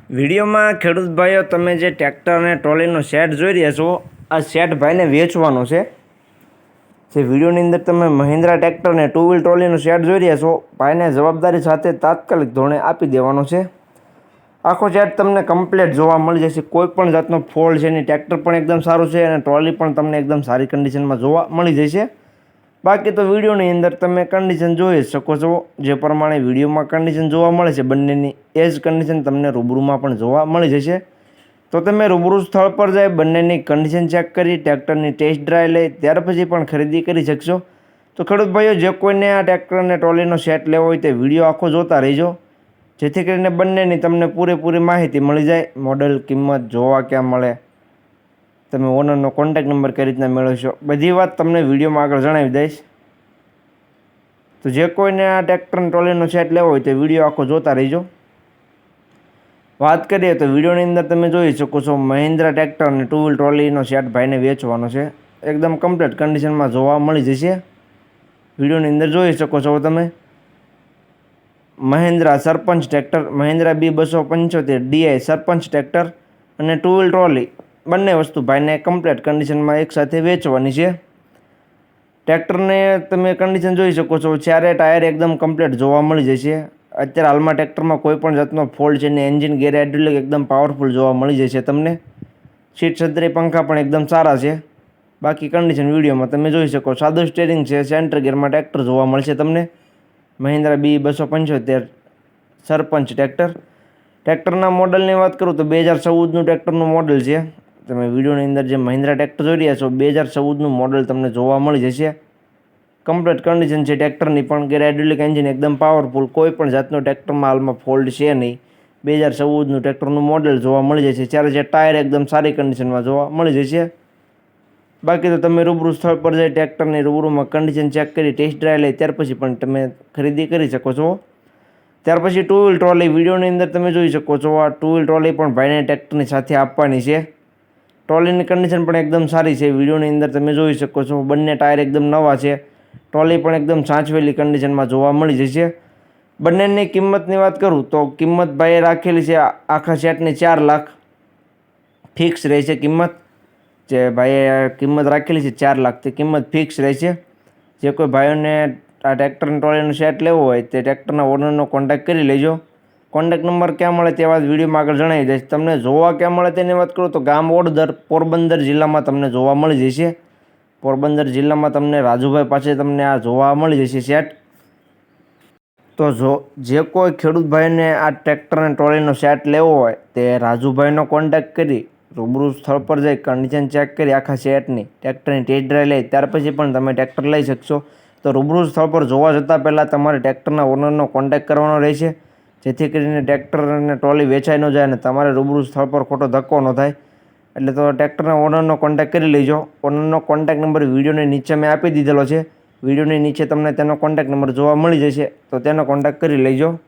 વિડીયોમાં ખેડૂત ભાઈઓ તમે જે ટ્રેક્ટર અને ટ્રોલીનો સેટ જોઈ રહ્યા છો, આ સેટ ભાઈને વેચવાનો છે. જે વિડીયોની અંદર તમે મહિન્દ્રા ટ્રેક્ટર અને ટુ વ્હીલ ટ્રોલીનો સેટ જોઈ રહ્યા છો, ભાઈને જવાબદારી સાથે તાત્કાલિક ધોરણે આપી દેવાનો છે. આખો સેટ તમને કમ્પ્લીટ જોવા મળી જશે. કોઈ પણ જાતનો ફોલ્ટ છે નહીં. ટ્રેક્ટર પણ એકદમ સારું છે અને ટ્રોલી પણ તમને એકદમ સારી કન્ડિશનમાં જોવા મળી જશે. બાકી તો વિડીયોની અંદર તમે કન્ડિશન જોઈ શકો છો. જે પ્રમાણે વિડીયોમાં કન્ડિશન જોવા મળે છે બંનેની, એ જ કન્ડિશન તમને રૂબરૂમાં પણ જોવા મળી જશે. તો તમે રૂબરૂ સ્થળ પર જઈ બંનેની કન્ડિશન ચેક કરી ટ્રેક્ટરની ટેસ્ટ ડ્રાઈવ લઈ ત્યાર પછી પણ ખરીદી કરી શકશો. તો ખેડૂત ભાઈઓ, જે કોઈને આ ટ્રેક્ટર અને ટ્રોલીનો સેટ લેવો હોય તે વિડીયો આખો જોતા રહીજો, જેથી કરીને બંનેની તમને પૂરેપૂરી માહિતી મળી જાય. મોડલ, કિંમત, જોવા ક્યાં મળે, તમે ઓનરનો કોન્ટેક્ટ નંબર કઈ રીતના મેળવશો, બધી વાત તમને વિડીયોમાં આગળ જણાવી દઈશ. તો જે કોઈને આ ટ્રેક્ટર અને ટ્રોલીનો સેટ લેવો હોય તે વિડીયો આખો જોતા રહીજો. વાત કરીએ તો વિડીયોની અંદર તમે જોઈ શકો છો મહિન્દ્રા ટ્રેક્ટર અને ટુ વ્હીલ ટ્રોલીનો સેટ ભાઈને વેચવાનો છે. એકદમ કમ્પ્લીટ કન્ડિશનમાં જોવા મળી જશે. વિડીયોની અંદર જોઈ શકો છો તમે મહિન્દ્રા સરપંચ ટ્રેક્ટર, મહિન્દ્રા B275 DI સરપંચ ટ્રેક્ટર અને ટુ વ્હીલ ટ્રોલી બંને વસ્તુ ભાઈને કમ્પ્લીટ કન્ડિશનમાં એકસાથે વેચવાની છે. ટ્રેક્ટરને તમે કન્ડિશન જોઈ શકો છો. ચારે ટાયર એકદમ કમ્પ્લીટ જોવા મળી જશે. અત્યારે હાલમાં ટ્રેક્ટરમાં કોઈ પણ જાતનો ફોલ્ટ છે ને. એન્જિન ગેર હાઇડ્રોલિક એકદમ પાવરફુલ જોવા મળી જશે તમને. સીટ છત્રી પંખા પણ એકદમ સારા છે. બાકી કન્ડિશન વિડીયોમાં તમે જોઈ શકો. સાદું સ્ટેરિંગ છે. સેન્ટર ગેરમાં ટ્રેક્ટર જોવા મળશે તમને. મહિન્દ્રા B275 સરપંચ ટ્રેક્ટર. ટ્રેક્ટરના મોડલની વાત કરું તો 2014નું ટ્રેક્ટરનું મોડલ છે. તમે વિડીયોની અંદર જે મહિન્દ્રા ટ્રેક્ટર જોઈ રહ્યા છો, 2014નું મોડલ તમને જોવા મળી જશે. કમ્પ્લીટ કન્ડિશન છે ટ્રેક્ટરની પણ. ગેર હાઇડ્રોલિક એન્જિન એકદમ પાવરફુલ. કોઈ પણ જાતનો ટ્રેક્ટરમાં હાલમાં ફોલ્ટ છે નહીં. 2014નું ટ્રેક્ટરનું મોડલ જોવા મળી જશે. જ્યારે જે ટાયર એકદમ સારી કન્ડિશનમાં જોવા મળી જશે. બાકી તો તમે રૂબરૂ સ્થળ પર જઈ ટ્રેક્ટરની રૂબરૂમાં કન્ડિશન ચેક કરી ટેસ્ટ ડ્રાઈવ લઈ ત્યાર પછી પણ તમે ખરીદી કરી શકો છો. ત્યાર પછી ટુ વ્હીલ ટ્રોલી વિડીયોની અંદર તમે જોઈ શકો છો. આ ટુ વ્હીલ ટ્રોલી પણ ભાઈને ટ્રેક્ટરની સાથે આપવાની છે. ટ્રોલીની કન્ડિશન પણ એકદમ સારી છે. વિડીયોની અંદર તમે જોઈ શકો છો. બંને ટાયર એકદમ નવા છે. ટ્રોલી પણ એકદમ સાચવેલી કન્ડિશનમાં જોવા મળી જશે. બંનેની કિંમતની વાત કરું તો કિંમત ભાઈએ રાખેલી છે આખા સેટની 4 લાખ ફિક્સ રહેશે કિંમત. જે ભાઈએ કિંમત રાખેલી છે 4 લાખ, તે કિંમત ફિક્સ રહેશે. જે કોઈ ભાઈઓને આ ટ્રેક્ટર અને ટ્રોલીનો સેટ લેવો હોય તે ટ્રેક્ટરના ઓનરનો કોન્ટેક્ટ કરી લેજો. કોન્ટેક્ટ નંબર ક્યાં મળે તે વાત વિડીયોમાં આગળ જણાવી દઈશ. તમને જોવા ક્યાં મળે તેની વાત કરું તો ગામ ઓડદર, પોરબંદર જિલ્લામાં તમને જોવા મળી જશે. પોરબંદર જિલ્લામાં તમને રાજુભાઈ પાસે તમને આ જોવા મળી જશે સેટ. તો જે કોઈ ખેડૂત ભાઈને આ ટ્રેક્ટર અને ટ્રોલીનો સેટ લેવો હોય તે રાજુભાઈનો કોન્ટેક્ટ કરી રૂબરૂ સ્થળ પર જઈ કન્ડિશન ચેક કરી આખા સેટની ટ્રેક્ટરની ટેસ્ટ ડ્રાઈવ લઈ ત્યાર પછી પણ તમે ટ્રેક્ટર લઈ શકશો. તો રૂબરૂ સ્થળ પર જોવા જતાં પહેલાં તમારે ટ્રેક્ટરના ઓનરનો કોન્ટેક્ટ કરવાનો રહેશે, જેથી કરીને ટ્રેક્ટર અને ટ્રોલી વેચાઈ ન જાય અને તમારે રૂબરૂ સ્થળ પર ખોટો ધક્કો ન થાય. એટલે તો ટ્રેક્ટરના ઓનરનો કોન્ટેક્ટ કરી લેજો. ઓનરનો કોન્ટેક્ટ નંબર વિડીયોની નીચે મેં આપી દીધેલો છે. વિડીયોની નીચે તમને તેનો કોન્ટેક્ટ નંબર જોવા મળી જશે, તો તેનો કોન્ટેક્ટ કરી લેજો.